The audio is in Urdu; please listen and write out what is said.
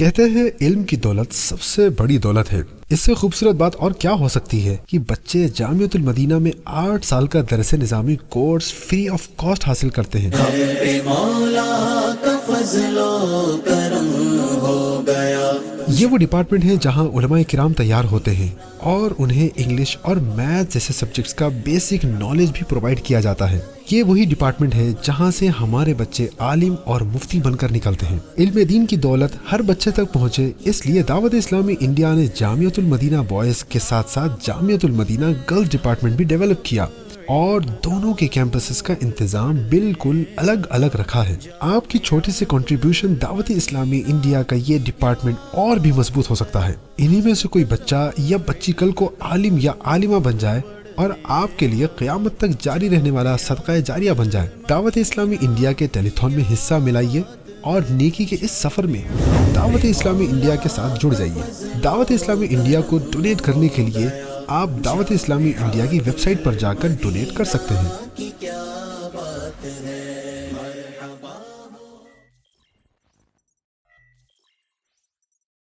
کہتے ہیں علم کی دولت سب سے بڑی دولت ہے۔ اس سے خوبصورت بات اور کیا ہو سکتی ہے کہ بچے جامعۃ المدینہ میں 8 سال کا درس نظامی کورس فری آف کاسٹ حاصل کرتے ہیں۔ یہ وہ ڈپارٹمنٹ ہے جہاں علماء کرام تیار ہوتے ہیں اور انہیں انگلش اور میتھ جیسے سبجیکٹس کا بیسک نالج بھی پرووائڈ کیا جاتا ہے۔ یہ وہی ڈپارٹمنٹ ہے جہاں سے ہمارے بچے عالم اور مفتی بن کر نکلتے ہیں۔ علم دین کی دولت ہر بچے تک پہنچے، اس لیے دعوت اسلامی انڈیا نے جامعۃ المدینہ بوائز کے ساتھ ساتھ جامعۃ المدینہ گرلز ڈپارٹمنٹ بھی ڈیولپ کیا اور دونوں کے کیمپسز کا انتظام بالکل الگ الگ رکھا ہے۔ آپ کی چھوٹی سی کنٹریبیوشن دعوت اسلامی انڈیا کا یہ ڈپارٹمنٹ اور بھی مضبوط ہو سکتا ہے۔ انہی میں سے کوئی بچہ یا بچی کل کو عالم یا عالمہ بن جائے اور آپ کے لیے قیامت تک جاری رہنے والا صدقہ جاریہ بن جائے۔ دعوت اسلامی انڈیا کے ٹیلی تھون میں حصہ ملائیے اور نیکی کے اس سفر میں دعوت اسلامی انڈیا کے ساتھ جڑ جائیے۔ دعوت اسلامی انڈیا کو ڈونیٹ کرنے کے لیے آپ دعوت اسلامی انڈیا کی ویب سائٹ پر جا کر ڈونیٹ کر سکتے ہیں۔